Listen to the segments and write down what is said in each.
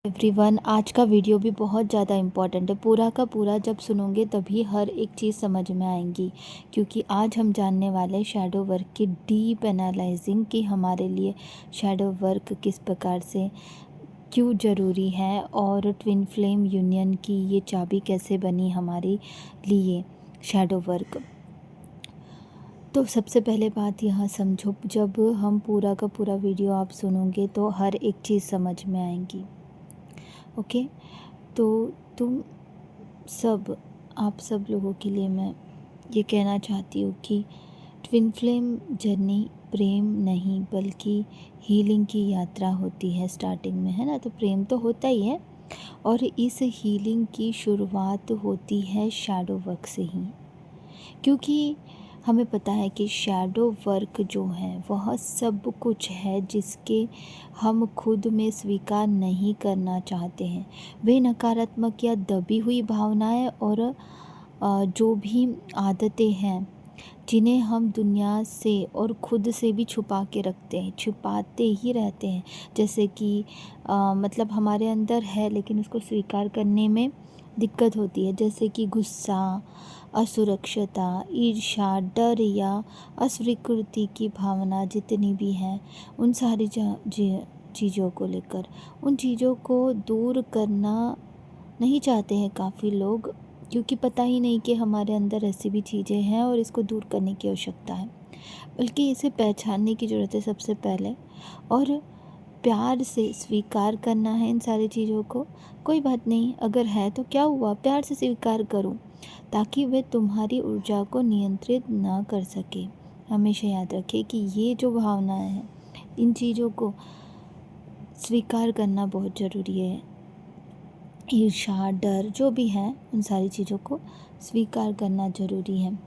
Everyone, आज का video भी बहुत ज़्यादा इम्पॉर्टेंट है। पूरा का पूरा जब सुनोगे तभी हर एक चीज़ समझ में आएंगी, क्योंकि आज हम जानने वाले शैडो वर्क की डीप एनालाइजिंग कि हमारे लिए शैडो वर्क किस प्रकार से क्यों ज़रूरी है और ट्विन फ्लेम यूनियन की ये चाबी कैसे बनी हमारे लिए शैडो वर्क। तो सबसे पहले बात यहाँ समझो, जब हम पूरा का पूरा वीडियो आप सुनोगे तो हर एक चीज़ समझ में आएंगी। ओके, तो तुम सब आप सब लोगों के लिए मैं ये कहना चाहती हूँ कि ट्विन फ्लेम जर्नी प्रेम नहीं बल्कि हीलिंग की यात्रा होती है। स्टार्टिंग में है ना, तो प्रेम तो होता ही है और इस हीलिंग की शुरुआत होती है शैडो वर्क से ही, क्योंकि हमें पता है कि शैडो वर्क जो है वह सब कुछ है जिसके हम खुद में स्वीकार नहीं करना चाहते हैं। वे नकारात्मक या दबी हुई भावनाएं और जो भी आदतें हैं जिन्हें हम दुनिया से और खुद से भी छुपा के रखते हैं, छुपाते ही रहते हैं। जैसे कि मतलब हमारे अंदर है लेकिन उसको स्वीकार करने में दिक्कत होती है, जैसे कि गुस्सा, असुरक्षता, ईर्ष्या, डर या अस्वीकृति की भावना जितनी भी हैं, उन सारी चीज़ों को लेकर उन चीज़ों को दूर करना नहीं चाहते हैं काफ़ी लोग, क्योंकि पता ही नहीं कि हमारे अंदर ऐसी भी चीज़ें हैं और इसको दूर करने की आवश्यकता है। बल्कि इसे पहचानने की ज़रूरत है सबसे पहले, और प्यार से स्वीकार करना है इन सारी चीज़ों को। कोई बात नहीं, अगर है तो क्या हुआ, प्यार से स्वीकार करो ताकि वे तुम्हारी ऊर्जा को नियंत्रित ना कर सके। हमेशा याद रखें कि ये जो भावनाएं हैं, इन चीज़ों को स्वीकार करना बहुत ज़रूरी है। ईर्ष्या, डर जो भी है, उन सारी चीज़ों को स्वीकार करना ज़रूरी है।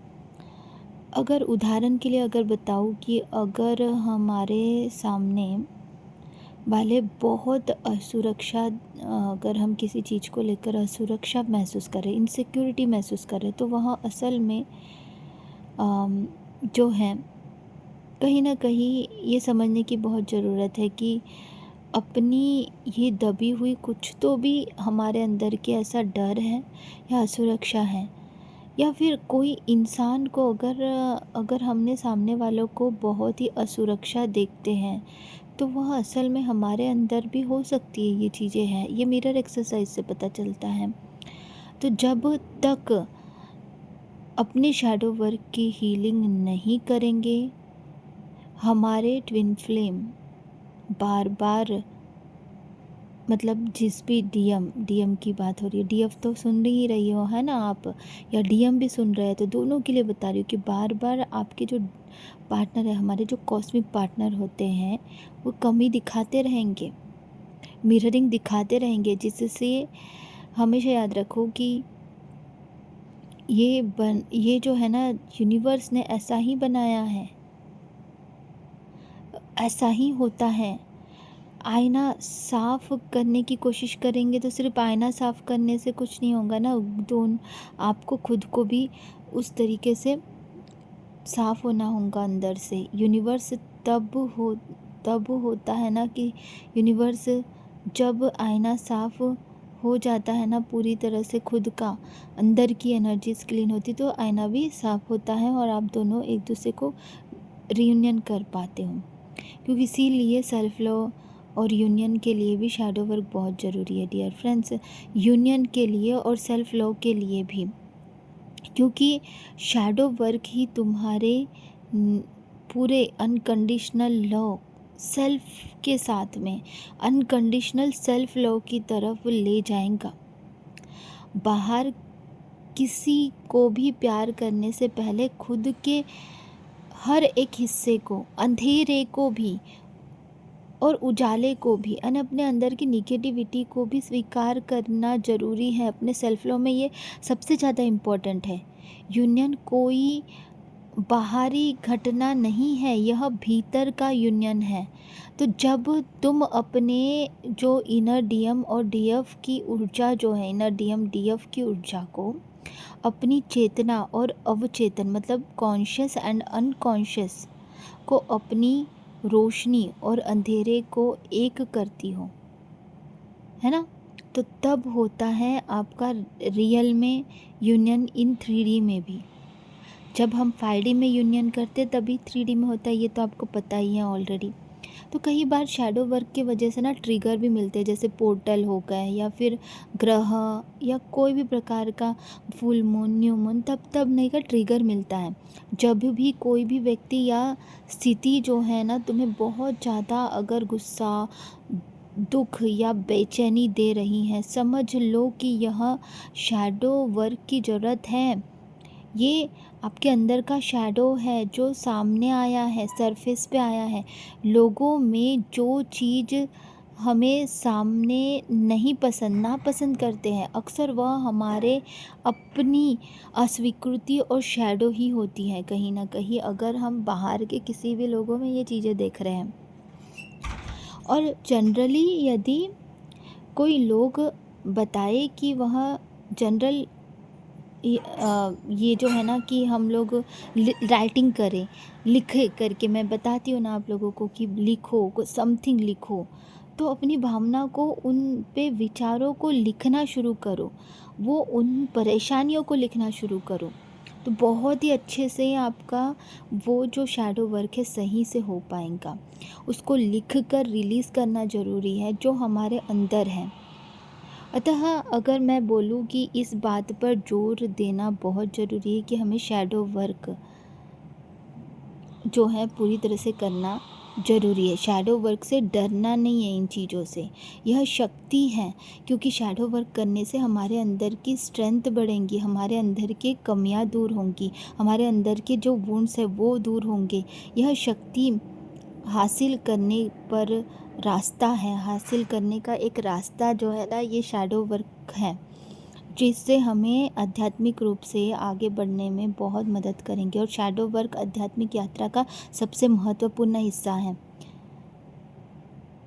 अगर उदाहरण के लिए अगर बताऊँ कि अगर हमारे सामने वाले बहुत असुरक्षा, अगर हम किसी चीज़ को लेकर असुरक्षा महसूस करें, इनसिक्योरिटी महसूस करें, तो वहाँ असल में जो है कहीं ना कहीं ये समझने की बहुत ज़रूरत है कि अपनी ये दबी हुई कुछ तो भी हमारे अंदर के ऐसा डर है या असुरक्षा है, या फिर कोई इंसान को अगर हमने सामने वालों को बहुत ही असुरक्षा देखते हैं तो वह असल में हमारे अंदर भी हो सकती है। ये चीज़ें हैं, ये मिरर एक्सरसाइज से पता चलता है। तो जब तक अपने शैडो वर्क की हीलिंग नहीं करेंगे, हमारे ट्विन फ्लेम बार बार, मतलब जिस भी डीएम की बात हो रही है, डीएफ तो सुन ही रही हो है ना आप, या डीएम भी सुन रहे हैं, तो दोनों के लिए बता रही हूँ कि बार बार आपके जो पार्टनर है, हमारे जो कॉस्मिक पार्टनर होते हैं, वो कमी दिखाते रहेंगे, मिररिंग दिखाते रहेंगे, जिससे हमेशा याद रखो कि ये जो है ना, यूनिवर्स ने ऐसा ही बनाया है, ऐसा ही होता है। आईना साफ करने की कोशिश करेंगे तो सिर्फ आईना साफ करने से कुछ नहीं होगा ना, आपको खुद को भी उस तरीके से साफ होना होगा अंदर से। यूनिवर्स तब होता है ना कि यूनिवर्स जब आईना साफ हो जाता है ना पूरी तरह से, खुद का अंदर की एनर्जी क्लीन होती, तो आईना भी साफ होता है और आप दोनों एक दूसरे को रियूनियन कर पाते हो। क्योंकि इसीलिए सेल्फ लव और यूनियन के लिए भी शैडो वर्क बहुत ज़रूरी है डियर फ्रेंड्स, यूनियन के लिए और सेल्फ लव के लिए भी, क्योंकि शैडो वर्क ही तुम्हारे पूरे अनकंडीशनल लव सेल्फ के साथ में अनकंडीशनल सेल्फ लव की तरफ ले जाएगा। बाहर किसी को भी प्यार करने से पहले खुद के हर एक हिस्से को, अंधेरे को भी और उजाले को भी, अपने अंदर की निगेटिविटी को भी स्वीकार करना ज़रूरी है अपने सेल्फ लव में। ये सबसे ज़्यादा इम्पोर्टेंट है। यूनियन कोई बाहरी घटना नहीं है, यह भीतर का यूनियन है। तो जब तुम अपने जो इनर डीएम और डीएफ की ऊर्जा जो है, इनर डीएम डीएफ की ऊर्जा को अपनी चेतना और अवचेतन, मतलब कॉन्शियस एंड अनकॉन्शियस को, अपनी रोशनी और अंधेरे को एक करती हो, है ना। तो तब होता है आपका रियल में यूनियन इन 3D में भी। जब हम 5D में यूनियन करते तभी 3D में होता है, ये तो आपको पता ही है ऑलरेडी। तो कई बार शैडो वर्क की वजह से ना ट्रिगर भी मिलते हैं, जैसे पोर्टल हो गए या फिर ग्रह या कोई भी प्रकार का फुल मून न्यू मून, तब नहीं का ट्रिगर मिलता है। जब भी कोई भी व्यक्ति या स्थिति जो है ना तुम्हें बहुत ज़्यादा अगर गुस्सा, दुख या बेचैनी दे रही है, समझ लो कि यह शैडो वर्क की ज़रूरत है। ये आपके अंदर का शैडो है जो सामने आया है, सरफेस पे आया है। लोगों में जो चीज़ हमें सामने नहीं पसंद, नापसंद करते हैं, अक्सर वह हमारे अपनी अस्वीकृति और शैडो ही होती है कहीं ना कहीं, अगर हम बाहर के किसी भी लोगों में ये चीज़ें देख रहे हैं। और जनरली यदि कोई लोग बताए कि वह जनरल ये जो है ना कि हम लोग राइटिंग करें, लिखे करके, मैं बताती हूँ ना आप लोगों को कि लिखो, कुछ समथिंग लिखो, तो अपनी भावना को, उन पे विचारों को लिखना शुरू करो, वो उन परेशानियों को लिखना शुरू करो, तो बहुत ही अच्छे से आपका वो जो शैडो वर्क है सही से हो पाएगा। उसको लिख कर रिलीज़ करना ज़रूरी है जो हमारे अंदर है। अतः अगर मैं बोलूँ कि इस बात पर जोर देना बहुत ज़रूरी है कि हमें शैडो वर्क जो है पूरी तरह से करना ज़रूरी है। शैडो वर्क से डरना नहीं है, इन चीज़ों से, यह शक्ति है, क्योंकि शैडो वर्क करने से हमारे अंदर की स्ट्रेंथ बढ़ेंगी, हमारे अंदर की कमियां दूर होंगी, हमारे अंदर के जो वुंड्स है वो दूर होंगे। यह शक्ति हासिल करने पर रास्ता है, हासिल करने का एक रास्ता जो है ना, ये शैडो वर्क है, जिससे हमें आध्यात्मिक रूप से आगे बढ़ने में बहुत मदद करेंगे। और शैडो वर्क आध्यात्मिक यात्रा का सबसे महत्वपूर्ण हिस्सा है।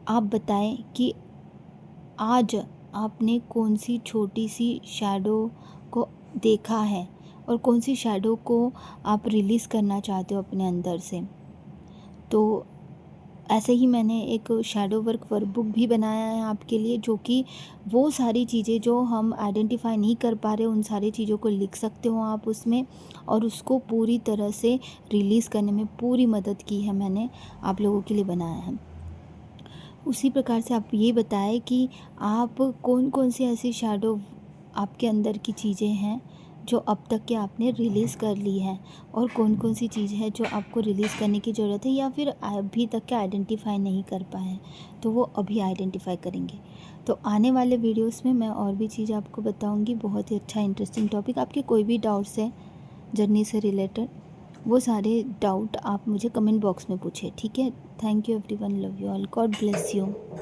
आप बताएं कि आज आपने कौन सी छोटी सी शैडो को देखा है और कौन सी शैडो को आप रिलीज़ करना चाहते हो अपने अंदर से। तो ऐसे ही मैंने एक शैडो वर्क वर्कबुक भी बनाया है आपके लिए, जो कि वो सारी चीज़ें जो हम आइडेंटिफाई नहीं कर पा रहे, उन सारी चीज़ों को लिख सकते हो आप उसमें, और उसको पूरी तरह से रिलीज़ करने में पूरी मदद की है मैंने, आप लोगों के लिए बनाया है। उसी प्रकार से आप ये बताएं कि आप कौन कौन सी ऐसी शैडो आपके अंदर की चीज़ें हैं जो अब तक के आपने रिलीज़ कर ली है, और कौन कौन सी चीज़ है जो आपको रिलीज़ करने की ज़रूरत है या फिर अभी तक के आइडेंटिफाई नहीं कर पाए हैं, तो वो अभी आइडेंटिफाई करेंगे। तो आने वाले वीडियोस में मैं और भी चीज़ आपको बताऊंगी, बहुत ही अच्छा इंटरेस्टिंग टॉपिक। आपके कोई भी डाउट्स है जर्नी से रिलेटेड, वो सारे डाउट आप मुझे कमेंट बॉक्स में पूछे, ठीक है। Thank you everyone, love you all, God bless you.